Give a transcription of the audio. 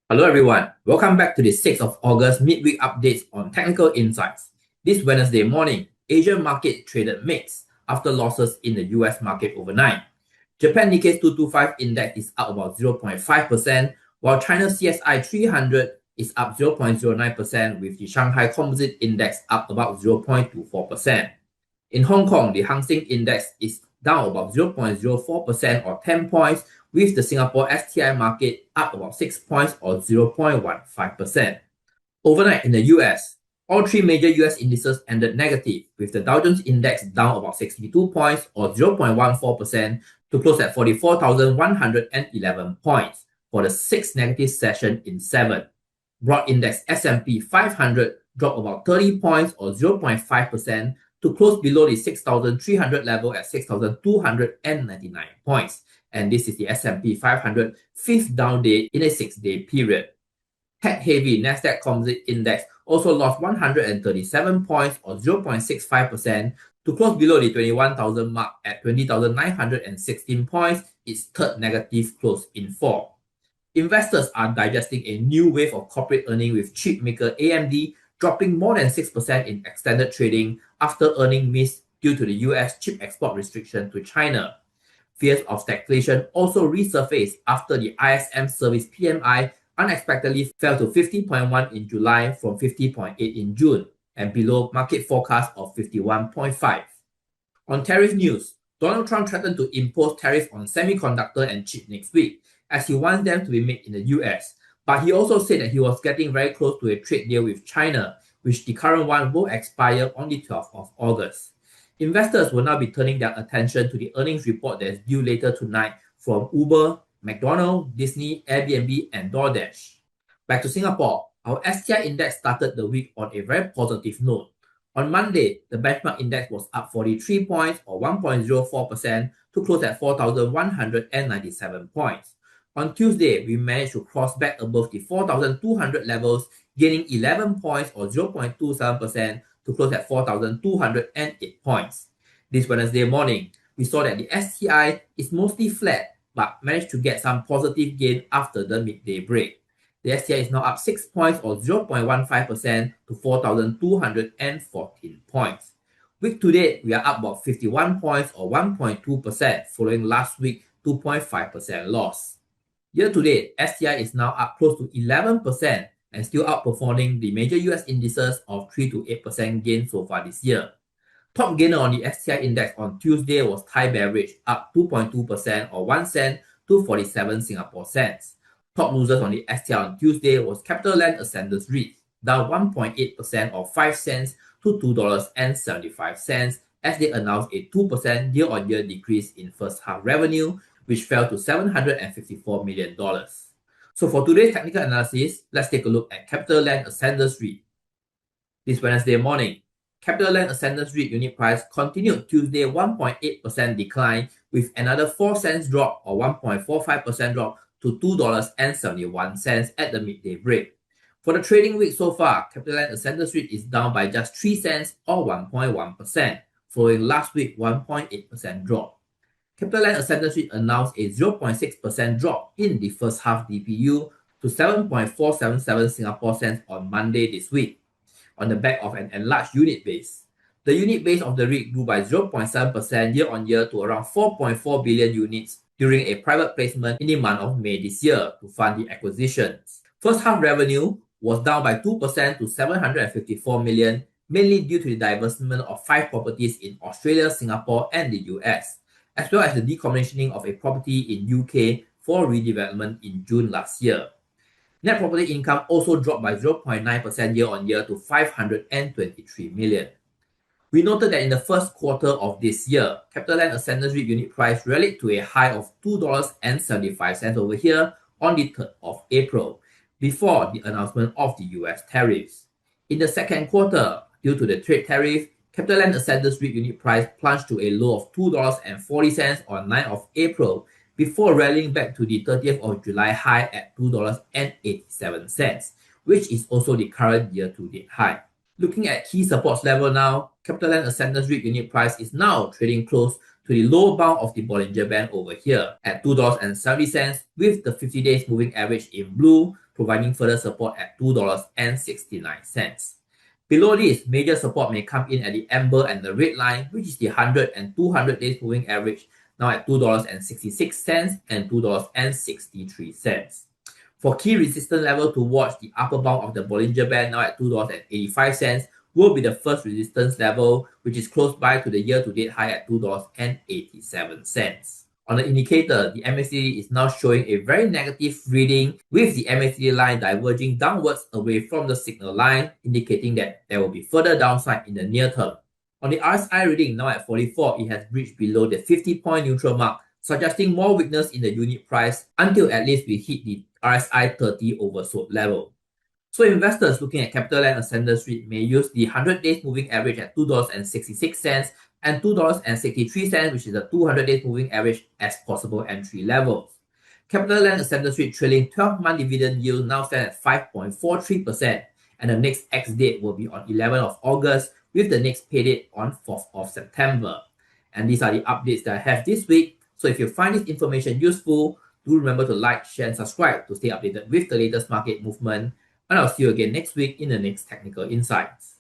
Hello everyone, welcome back to the 6th of August midweek updates on technical insights. This Wednesday morning, Asian market traded mixed after losses in the US market overnight. Japan Nikkei 225 index is up about 0.5%, while China CSI 300 is up 0.09%, with the Shanghai Composite Index up about 0.24%. In Hong Kong, the Hangseng Index is down about 0.04% or 10 points, with the Singapore STI market up about 6 points or 0.15%. Overnight in the US, all three major US indices ended negative, with the Dow Jones Index down about 62 points or 0.14% to close at 44,111 points for the sixth negative session in 7. Broad index S&P 500 dropped about 30 points or 0.5% to close below the 6,300 level at 6,299 points. And this is the S&P 500 fifth down day in a 6-day period. Tech-heavy Nasdaq Composite Index also lost 137 points or 0.65% to close below the 21,000 mark at 20,916 points, its third negative close in 4. Investors are digesting a new wave of corporate earnings, with chip maker AMD dropping more than 6% in extended trading after earnings missed due to the US chip export restriction to China. Fears of stagflation also resurfaced after the ISM service PMI unexpectedly fell to 50.1 in July from 50.8 in June, and below market forecast of 51.5. On tariff news, Donald Trump threatened to impose tariffs on semiconductor and chip next week, as he wants them to be made in the US. But he also said that he was getting very close to a trade deal with China, which the current one will expire on the 12th of August. Investors will now be turning their attention to the earnings report that is due later tonight from Uber, McDonald, Disney, Airbnb, and DoorDash. Back to Singapore, our STI index started the week on a very positive note. On Monday, the benchmark index was up 43 points or 1.04% to close at 4,197 points. On Tuesday, we managed to cross back above the 4,200 levels, gaining 11 points or 0.27% to close at 4,208 points. This Wednesday morning, we saw that the STI is mostly flat but managed to get some positive gain after the midday break. The STI is now up 6 points or 0.15% to 4,214 points. Week to date, we are up about 51 points or 1.2% following last week's 2.5% loss. Year to date, STI is now up close to 11% and still outperforming the major US indices of 3 to 8% gain so far this year. Top gainer on the STI index on Tuesday was Thai Beverage, up 2.2% or 1 cent to 47 Singapore cents. Top losers on the STI on Tuesday was CapitaLand Ascendas Reit, down 1.8% or 5 cents to $2.75, as they announced a 2% year-on-year decrease in first half revenue, which fell to $754 million. So for today's technical analysis, let's take a look at CapitaLand Ascendas Reit. This Wednesday morning, CapitaLand Ascendas Reit unit price continued Tuesday 1.8% decline, with another 4 cents drop or 1.45% drop to $2.71 at the midday break. For the trading week so far, CapitaLand Ascendas Reit is down by just 3 cents or 1.1%, following last week's 1.8% drop. CapitaLand Ascendas Reit announced a 0.6% drop in the first half DPU to 7.477 Singapore cents on Monday this week, on the back of an enlarged unit base. The unit base of the REIT grew by 0.7% year-on-year to around 4.4 billion units during a private placement in the month of May this year to fund the acquisitions. First half revenue was down by 2% to 754 million, mainly due to the divestment of 5 properties in Australia, Singapore, and the US, as well as the decommissioning of a property in UK for redevelopment in June last year. Net property income also dropped by 0.9% year-on-year to 523 million. We noted that in the first quarter of this year, CapitaLand Ascendas Reit unit price rallied to a high of $2.75 over here on the 3rd of April, before the announcement of the US tariffs. In the second quarter, due to the trade tariff, CapitaLand Ascendas Reit unit price plunged to a low of $2.40 on 9th of April, before rallying back to the 30th of July high at $2.87, which is also the current year-to-date high. Looking at key supports level now, CapitaLand Ascendas Reit unit price is now trading close to the lower bound of the Bollinger Band over here at $2.70, with the 50 days moving average in blue providing further support at $2.69. Below this, major support may come in at the amber and the red line, which is the 100 and 200 days moving average, now at $2.66 and $2.63. For key resistance level to watch, the upper bound of the Bollinger Band, now at $2.85, will be the first resistance level, which is close by to the year-to-date high at $2.87. On the indicator, the MACD is now showing a very negative reading, with the MACD line diverging downwards away from the signal line, indicating that there will be further downside in the near term. On the RSI reading, now at 44, it has breached below the 50-point neutral mark, suggesting more weakness in the unit price until at least we hit the RSI 30 oversold level. So investors looking at CapitaLand Ascendas Reit may use the 100 days moving average at $2.66 and $2.63, which is the 200 days moving average, as possible entry levels. CapitaLand Ascendas Reit trailing 12-month dividend yield now stands at 5.43%, and the next ex date will be on 11th of August, with the next pay date on 4th of September. And these are the updates that I have this week. So if you find this information useful, do remember to like, share, and subscribe to stay updated with the latest market movement. And I'll see you again next week in the next Technical Insights.